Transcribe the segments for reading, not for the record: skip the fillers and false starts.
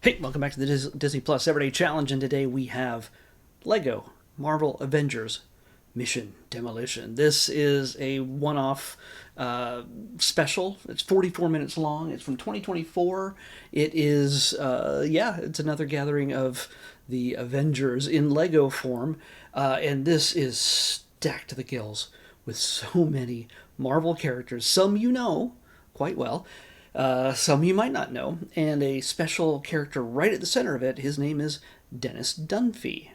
Hey, welcome back to the Disney Plus Everyday Challenge, and today we have Lego Marvel Avengers Mission Demolition. This is a one-off special. It's 44 minutes long. It's from 2024. It is, it's another gathering of the Avengers in Lego form, and this is stacked to the gills with so many Marvel characters. Some you know quite well, some you might not know, and a special character right at the center of it. His name is Dennis Dunphy.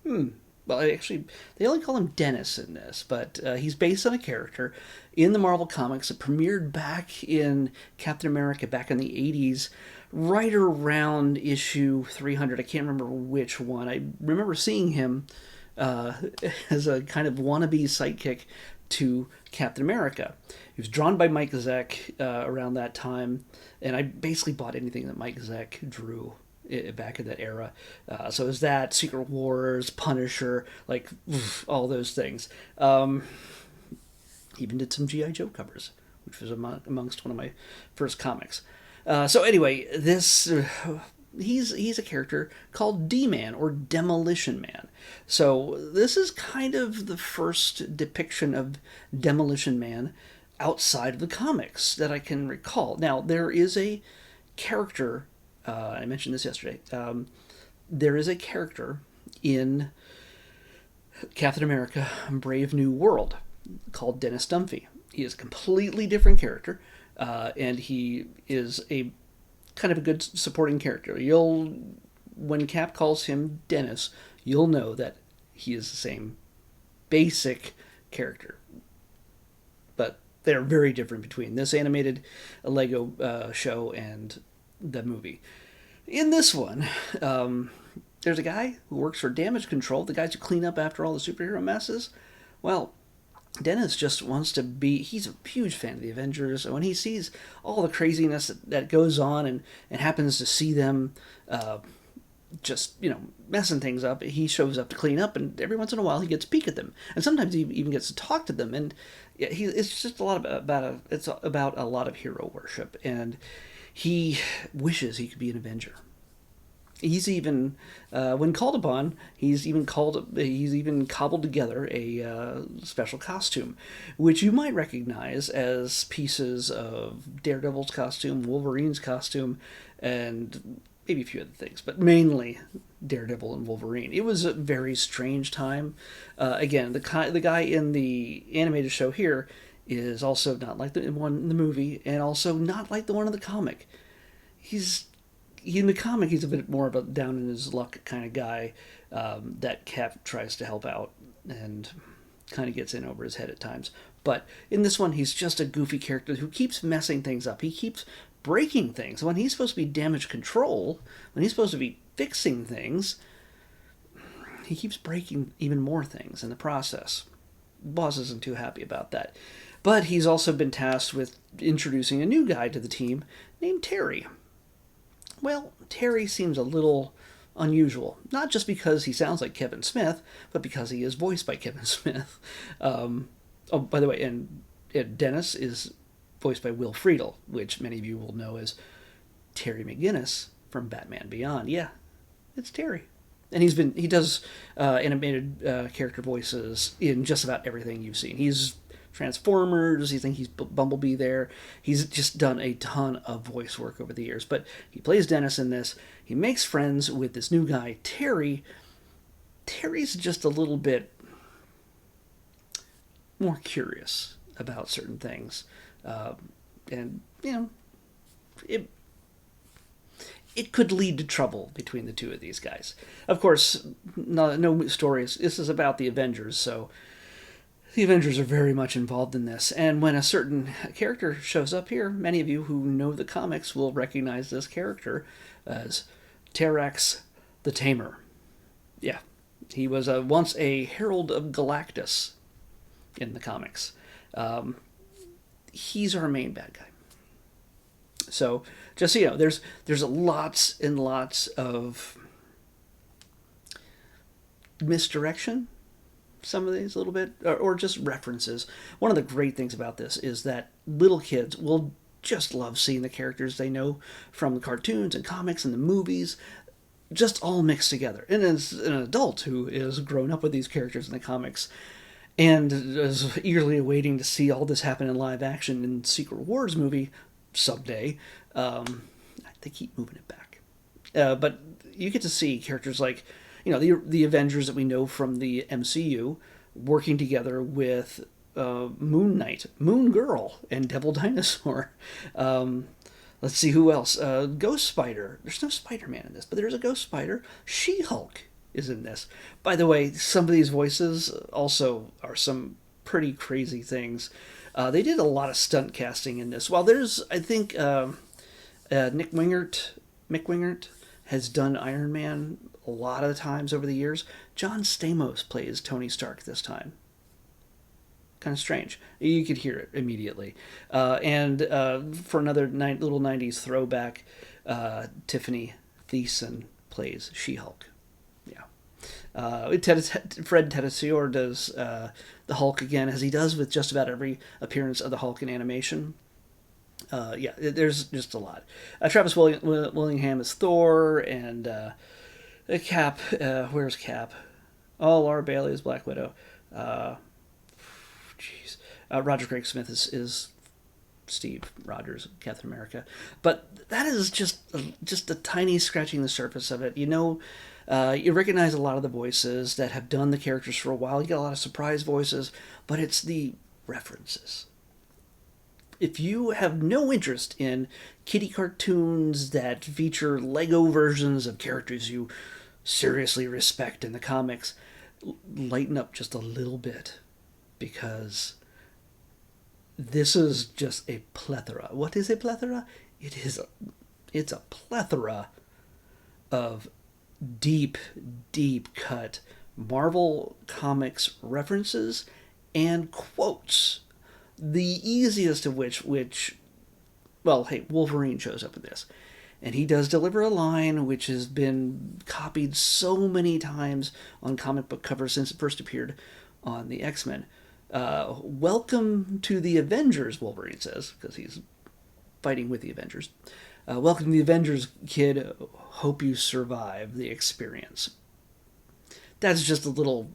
Well, actually, they only call him Dennis in this, but he's based on a character in the Marvel Comics that premiered back in Captain America back in the 80s, right around issue 300. I can't remember which one. I remember seeing him uh, as a kind of wannabe sidekick to Captain America. He was drawn by Mike Zeck around that time, and I basically bought anything that Mike Zeck drew back in that era. So it was that, Secret Wars, Punisher, like all those things. Even did some G.I. Joe covers, which was amongst one of my first comics. So anyway, this he's a character called D-Man or Demolition Man. So this is kind of the first depiction of Demolition Man outside of the comics that I can recall. Now there is a character. I mentioned this yesterday. There is a character in Captain America: Brave New World called Dennis Dunphy. He is a completely different character, and he is a kind of a good supporting character. When Cap calls him Dennis, you'll know that he is the same basic character, but they're very different between this animated Lego show and the movie. In this one, there's a guy who works for damage control, the guys who clean up after all the superhero messes. Well, Dennis just wants to be, he's a huge fan of the Avengers, and when he sees all the craziness that goes on and happens to see them messing things up, he shows up to clean up, and every once in a while he gets a peek at them. And sometimes he even gets to talk to them, and it's just a lot it's about a lot of hero worship, and he wishes he could be an Avenger. He's even, when called upon, he's even cobbled together a special costume, which you might recognize as pieces of Daredevil's costume, Wolverine's costume, and maybe a few other things, but mainly Daredevil and Wolverine. It was a very strange time. Again, the guy in the animated show here is also not like the one in the movie, and also not like the one in the comic. In the comic, he's a bit more of a down in his luck kind of guy that Cap tries to help out and kind of gets in over his head at times. But in this one, he's just a goofy character who keeps messing things up. He keeps breaking things. When he's supposed to be damage control, when he's supposed to be fixing things, he keeps breaking even more things in the process. Boss isn't too happy about that. But he's also been tasked with introducing a new guy to the team named Terry. Well, Terry seems a little unusual, not just because he sounds like Kevin Smith, but because he is voiced by Kevin Smith. By the way, and Dennis is voiced by Will Friedle, which many of you will know as Terry McGinnis from Batman Beyond. Yeah, it's Terry. And he does animated character voices in just about everything you've seen. He's Transformers, you think he's Bumblebee there. He's just done a ton of voice work over the years. But he plays Dennis in this. He makes friends with this new guy, Terry. Terry's just a little bit more curious about certain things. And, it could lead to trouble between the two of these guys. Of course, no stories. This is about the Avengers, so the Avengers are very much involved in this. And when a certain character shows up here, many of you who know the comics will recognize this character as Terrax the Tamer. Yeah, he was once a Herald of Galactus in the comics. He's our main bad guy. So, just so you know, there's lots and lots of misdirection, some of these a little bit, or just references. One of the great things about this is that little kids will just love seeing the characters they know from the cartoons and comics and the movies just all mixed together. And as an adult who is grown up with these characters in the comics and is eagerly awaiting to see all this happen in live action in Secret Wars movie someday, they keep moving it back. But you get to see characters like, the Avengers that we know from the MCU working together with Moon Knight, Moon Girl, and Devil Dinosaur. Let's see who else. Ghost Spider. There's no Spider-Man in this, but there's a Ghost Spider. She-Hulk is in this. By the way, some of these voices also are some pretty crazy things. They did a lot of stunt casting in this. While there's, I think, Mick Wingert has done Iron Man a lot of the times over the years. John Stamos plays Tony Stark this time. Kind of strange. You could hear it immediately. And for another little 90s throwback, Tiffany Thiessen plays She-Hulk. Yeah. Fred Teddosior does the Hulk again, as he does with just about every appearance of the Hulk in animation. There's just a lot. Travis Willingham is Thor, and Cap. Where's Cap? Oh, Laura Bailey is Black Widow. Roger Craig Smith is Steve Rogers, Captain America. But that is just a tiny scratching the surface of it. You recognize a lot of the voices that have done the characters for a while. You get a lot of surprise voices, but it's the references. If you have no interest in kiddie cartoons that feature Lego versions of characters you seriously respect in the comics, lighten up just a little bit, because this is just a plethora. What is a plethora? It's a plethora of deep cut Marvel Comics references and quotes. The easiest of which, Wolverine shows up in this. And he does deliver a line which has been copied so many times on comic book covers since it first appeared on the X-Men. Welcome to the Avengers, Wolverine says, because he's fighting with the Avengers. Welcome to the Avengers, kid. Hope you survive the experience. That's just a little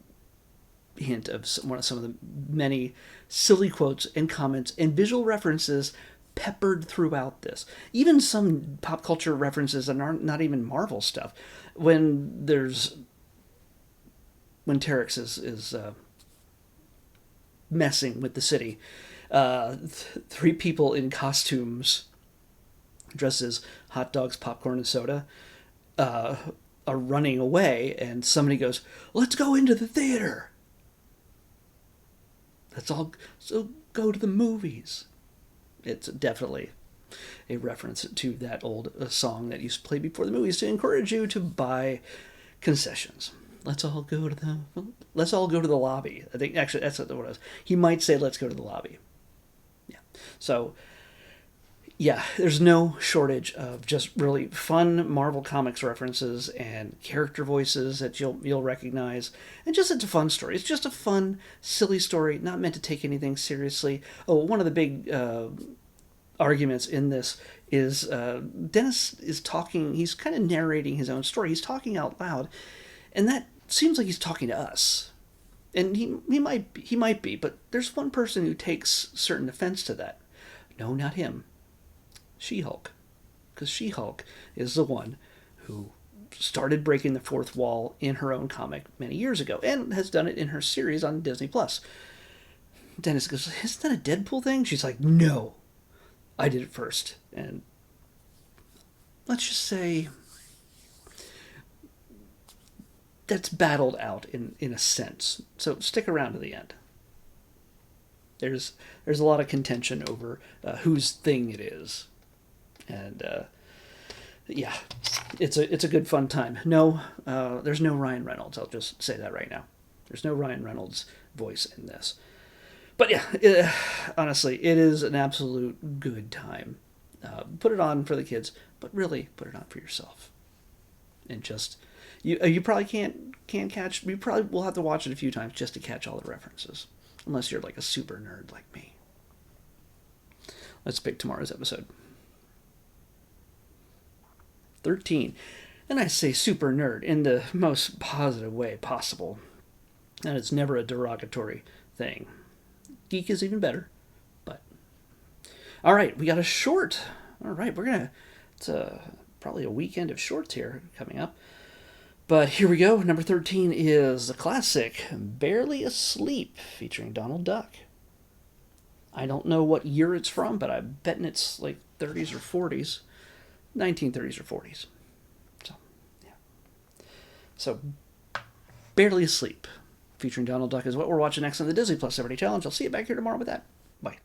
hint of some of the many silly quotes and comments and visual references peppered throughout this. Even some pop culture references that aren't not even Marvel stuff. When Terex is messing with the city, three people in costumes dressed as hot dogs, popcorn, and soda are running away, and somebody goes, "Let's go into the theater. Let's all go to the movies." It's definitely a reference to that old song that used to play before the movies to encourage you to buy concessions. Let's all go to the lobby. I think actually that's what it was. He might say, "Let's go to the lobby." Yeah. So, yeah, there's no shortage of just really fun Marvel Comics references and character voices that you'll recognize. And just it's a fun story. It's just a fun, silly story, not meant to take anything seriously. Oh, one of the big arguments in this is Dennis is talking. He's kind of narrating his own story. He's talking out loud, and that seems like he's talking to us. And he might be, but there's one person who takes certain offense to that. No, not him. She-Hulk. Because She-Hulk is the one who started breaking the fourth wall in her own comic many years ago and has done it in her series on Disney+. Dennis goes, "Isn't that a Deadpool thing?" She's like, "No, I did it first." And let's just say that's battled out in a sense. So stick around to the end. There's a lot of contention over whose thing it is. And yeah, it's a good fun time. No, there's no Ryan Reynolds. I'll just say that right now. There's no Ryan Reynolds voice in this. But yeah, honestly, it is an absolute good time. Put it on for the kids, but really put it on for yourself. And just you probably can't catch. You probably will have to watch it a few times just to catch all the references, unless you're like a super nerd like me. Let's pick tomorrow's episode. 13. And I say super nerd in the most positive way possible. And it's never a derogatory thing. Geek is even better. But all right, we got a short. All right, it's probably a weekend of shorts here coming up. But here we go. Number 13 is the classic Barely Asleep featuring Donald Duck. I don't know what year it's from, but I'm betting it's like 30s or 40s. 1930s or 40s. So, yeah. So, Barely Asleep featuring Donald Duck is what we're watching next on the Disney Plus Celebrity Challenge. I'll see you back here tomorrow with that. Bye.